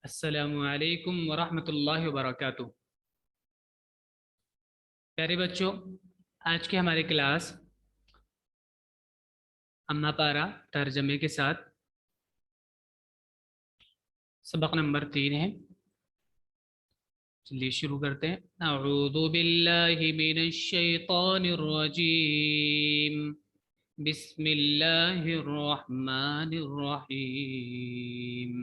السلام علیکم ورحمۃ اللہ وبرکاتہ۔ پیارے بچوں، آج کی ہماری کلاس اما پارا ترجمے کے ساتھ سبق نمبر 3 ہے۔ چلیے شروع کرتے ہیں۔ اعوذ باللہ من الشیطان الرجیم، بسم اللہ الرحمن الرحیم۔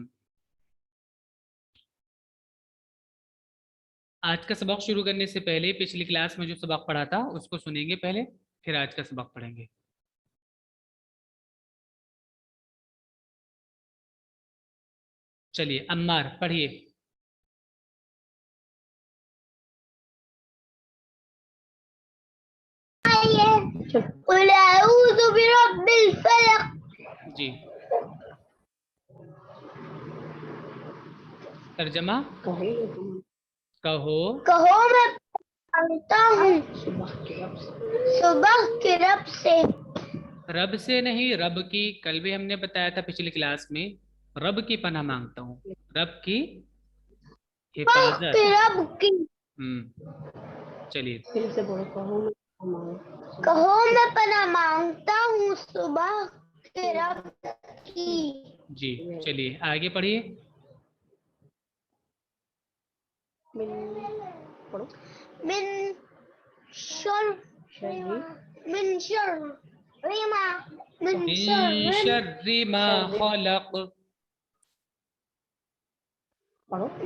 آج کا سبق شروع کرنے سے پہلے پچھلی کلاس میں جو سبق پڑھا تھا اس کو سنیں گے پہلے، پھر آج کا سبق پڑھیں گے۔ چلیے عمار پڑھیے۔ قل اعوذ برب الفلق۔ جی ترجمہ کہو میں مانگتا ہوں صبح کے رب سے۔ رب سے نہیں، رب کی، کل بھی ہم نے بتایا تھا پچھلی کلاس میں، رب کی پناہ مانگتا ہوں، رب کی حفاظت۔ رب کی چلیے کہو میں پناہ مانگتا ہوں صبح کے رب کی۔ جی چلیے آگے پڑھیے۔ من شر من شر ما من من شر شر ما خلق،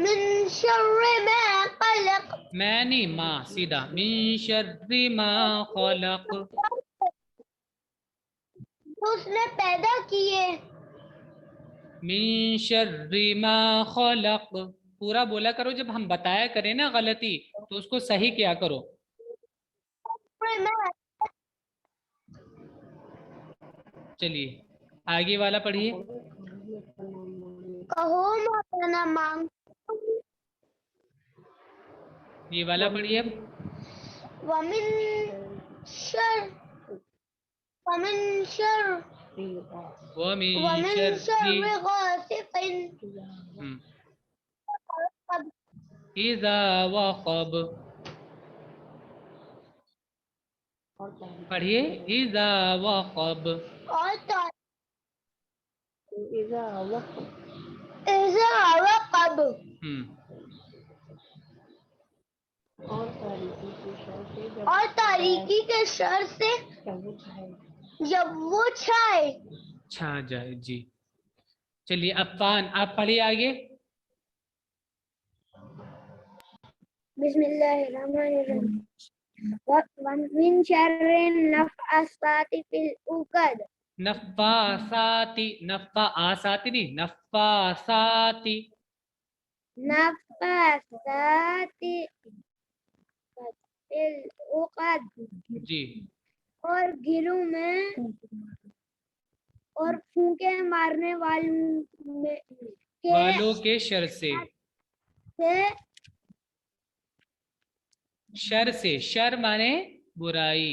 من شر ما خلق۔ میں نہیں، ما سیدھا، من شر ما خلق، اس نے پیدا کیے۔ من شر ما خلق، پورا بولا کرو، جب ہم بتایا کریں نا غلطی تو اس کو صحیح کیا کرو۔ چلیے آگے والا پڑھیے۔ کہو میں پناہ مانگتا ہوں یہ والا پڑھیے اب۔ ومن شر ومن شر ومن ومن شر شر غاسق اذا وقب، پڑھیے اذا وقب، اور اذا وقب، اور تاریکی کے شر سے جب وہ چھائے۔ چھا جائے۔ جی چلیے عفان آپ پڑھیے آگے۔ بسم اللہ الرحمن الرحیم۔ ومن شر النفاثات فی العقد، نفاساتی، نفاساتی نہیں، نفاساتی، نفاثات فی العقد، جی اور گروہ میں اور پھونکے مارنے والوں کے شر سے، شر سے، شر مانے برائی،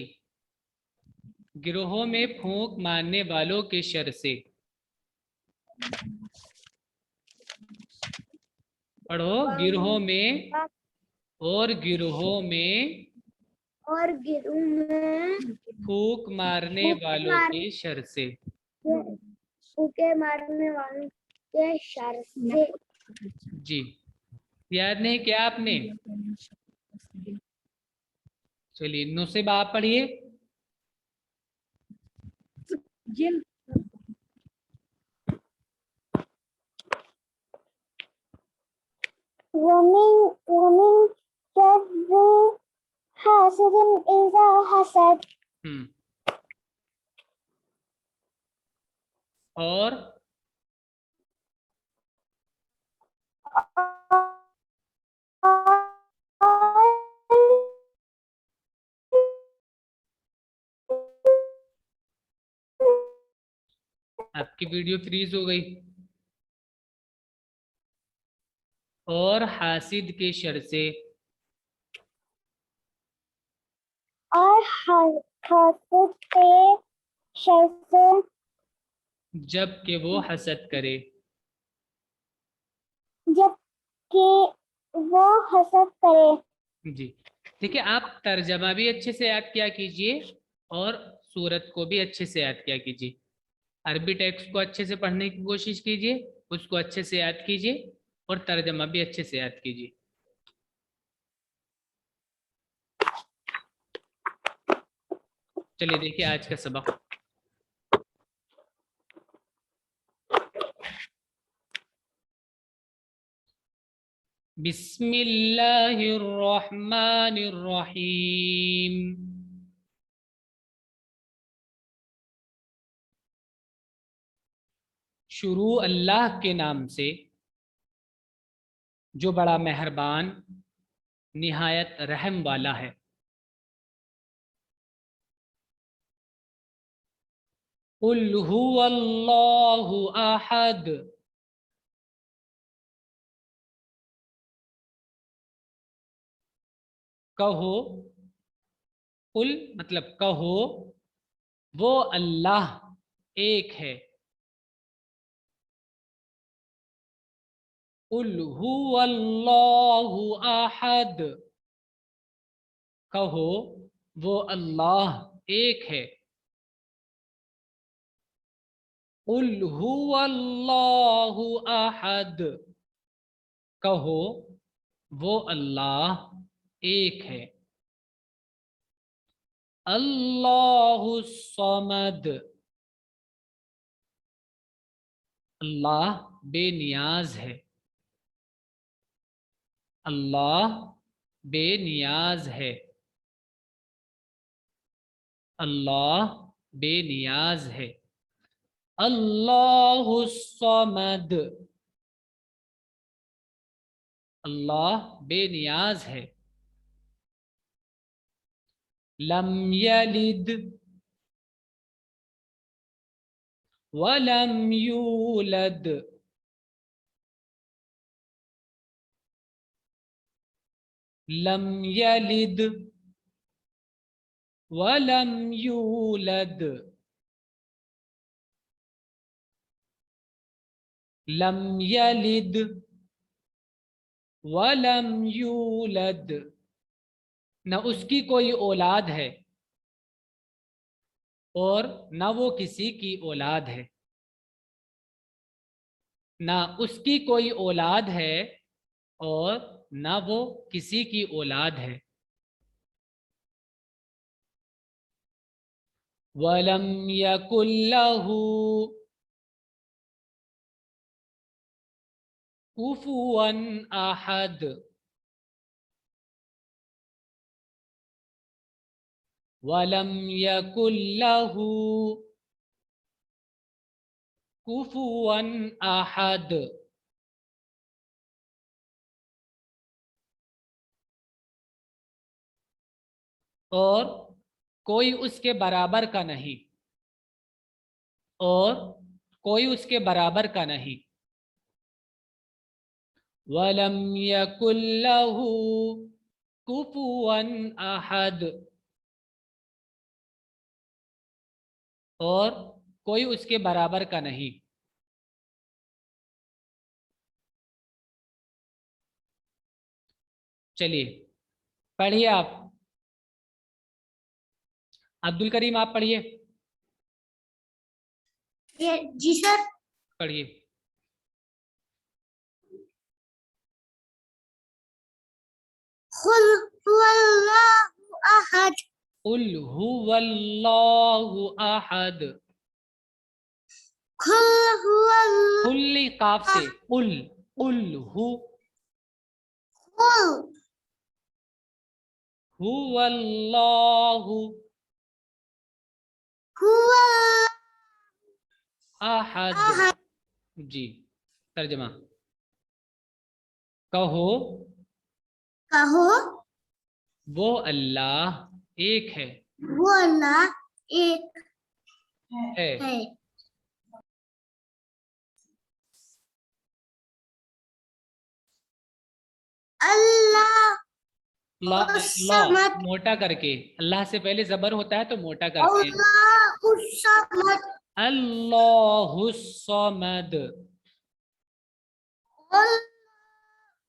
گروہوں میں پھونک مارنے والوں کے شر سے۔ پڑھو گروہوں میں، اور گروہوں میں اور گروہ میں پھونک مارنے والوں کے شر سے۔ پھونکے مارنے والوں کے شر سے۔ جی یاد نہیں کیا آپ نے؟ چلیے نصیب آپ پڑھیے۔ ومن شر حاسد اذا حسد، اور آپ کی ویڈیو فریز ہو گئی۔ اور حاسد کے شر سے، اور حاسد کے شر سے جب کہ وہ حسد کرے، جب کہ وہ حسد کرے. جی دیکھیے آپ ترجمہ بھی اچھے سے یاد کیا کیجئے اور سورت کو بھی اچھے سے یاد کیا کیجئے. عربی ٹیکسٹ کو اچھے سے پڑھنے کی کوشش کیجئے، اس کو اچھے سے یاد کیجئے اور ترجمہ بھی اچھے سے یاد کیجئے. چلیے دیکھیے آج کا سبق. بسم اللہ الرحمن الرحیم. شروع اللہ کے نام سے جو بڑا مہربان نہایت رحم والا ہے. قل هو اللہ احد. کہو، قل مطلب کہو، وہ اللہ ایک ہے. قل هو اللہ احد. کہو وہ اللہ ایک ہے. قل هو اللہ احد. کہو وہ اللہ ایک ہے. اللہ الصمد. اللہ بے نیاز ہے. اللہ بے نیاز ہے. اللہ بے نیاز ہے. اللہ الصمد. اللہ بے نیاز ہے. لم یلد ولم یولد. لم یلد ولم یولد. لم یلد ولم یولد. نہ اس کی کوئی اولاد ہے اور نہ وہ کسی کی اولاد ہے. نہ اس کی کوئی اولاد ہے اور نہ وہ کسی کی اولاد ہے. وَلَمْ يَكُنْ لَهُ كُفُوًا أَحَدٌ. وَلَمْ يَكُنْ لَهُ كُفُوًا أَحَدٌ. اور کوئی اس کے برابر کا نہیں، اور کوئی اس کے برابر کا نہیں. وَلَمْ يَكُنْ لَهُ كُفُوًا أَحَدٌ. اور کوئی اس کے برابر کا نہیں. چلیے پڑھیے آپ. عبد الکریم آپ پڑھیے. جی سر. پڑھیے. قل هو اللہ احد. قل هو اللہ احد. قل هو کل قاف سے قل. قل هو اللہ احد. جی ترجمہ. کہو وہ اللہ ایک ہے. وہ اللہ ایک ہے. ہے. اللہ لا موٹا کر کے، اللہ سے پہلے زبر ہوتا ہے تو موٹا کرتے ہیں. اللہ الصمد.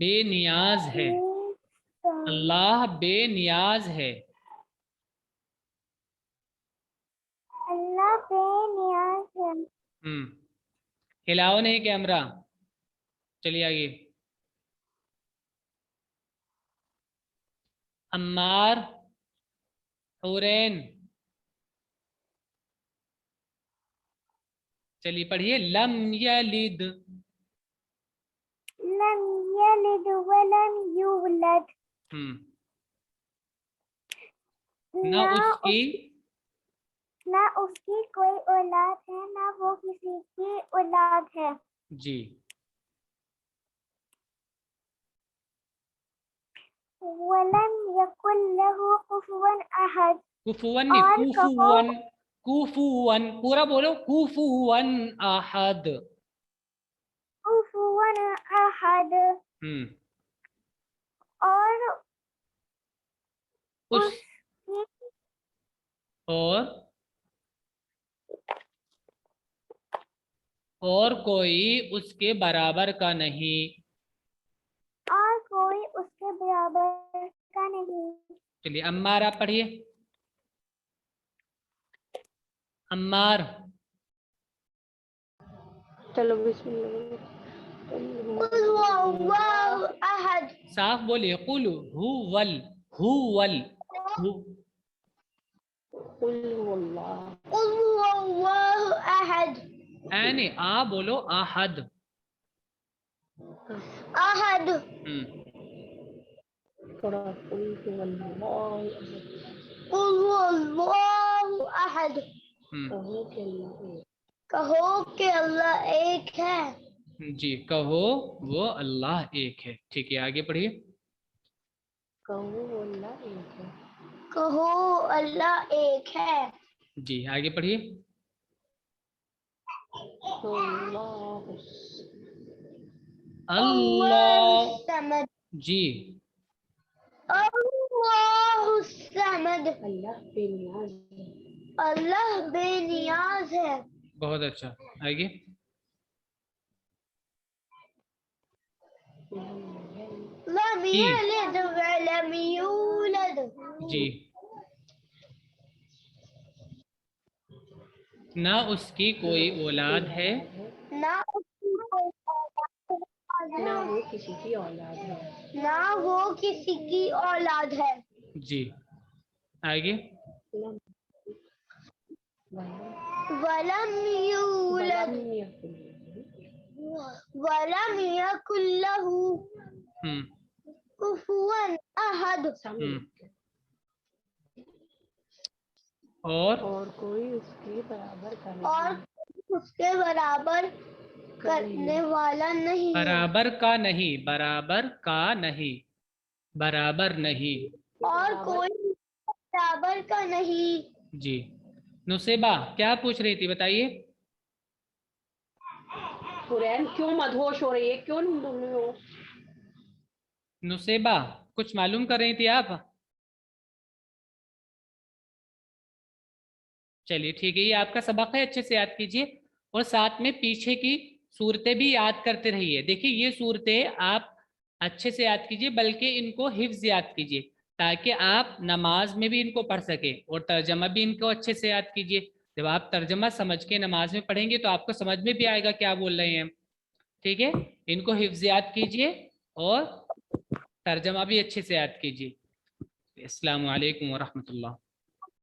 بے نیاز ہے. اللہ بے نیاز ہے. اللہ بے نیاز ہے. ہلاؤ نہیں کیمرہ. چلیے آگے. عمار حورین. چلیے پڑھیے. لم یلد. لم یلد ولم یولد. نہ اس کی نہ اس کی کوئی اولاد ہے نہ وہ کسی کی اولاد ہے. جی. ولم یکن لہ کفوا احد. کفون نہیں، کوفون. کوفون پورا بولو. کوفون احد. کفوا احد. اور اس اور کوئی اس کے برابر کا نہیں. اور کوئی اس کے برابر کا نہیں. چلیے عمار آپ پڑھیے. عمار. چلو بسم اللہ. قل هو اللہ احد. صاف بولیے. قل هو هو قل هو اللہ احد. نہیں آ بولو. احد. احد. قل قل هو اللہ احد. کہو کہ اللہ ایک ہے. جی کہو وہ اللہ ایک ہے. ٹھیک ہے آگے پڑھیے. کہو اللہ ایک ہے. کہو اللہ ایک ہے. جی آگے پڑھیے. اللہ. الصمد. جی. اللہ الصمد. اللہ بے نیاز ہے. بہت اچھا. آگے. لم یلد ولم یولد. جی. نہ اس کی کوئی اولاد ہے نہ اس کی کوئی اولاد ہے. نہ وہ کسی کی اولاد ہے. نہ وہ کسی کی اولاد ہے. جی آگے. ولم یولد ولم یکن لہ کفوا احد. اور کوئی اس کے برابر کرنے والا نہیں. برابر کا نہیں. برابر کا نہیں. برابر نہیں. اور کوئی برابر کا نہیں. جی. نصیبہ کیا پوچھ رہی تھی بتائیے. قرآن کیوں مدہوش ہو رہی ہے؟ کیوں نہیں؟ نصیبہ کچھ معلوم کر رہی تھی آپ. چلیے ٹھیک ہے. یہ آپ کا سبق ہے. اچھے سے یاد کیجیے اور ساتھ میں پیچھے کی صورتیں بھی یاد کرتے رہیے. دیکھیے یہ صورتیں آپ اچھے سے یاد کیجیے بلکہ ان کو حفظ یاد کیجیے تاکہ آپ نماز میں بھی ان کو پڑھ سکیں اور ترجمہ بھی ان کو اچھے سے یاد کیجیے. جب آپ ترجمہ سمجھ کے نماز میں پڑھیں گے تو آپ کو سمجھ میں بھی آئے گا کیا بول رہے ہیں. ٹھیک ہے. ان کو حفظ یاد کیجیے اور ترجمہ بھی اچھے سے یاد کیجیے. السلام علیکم ورحمۃ اللہ.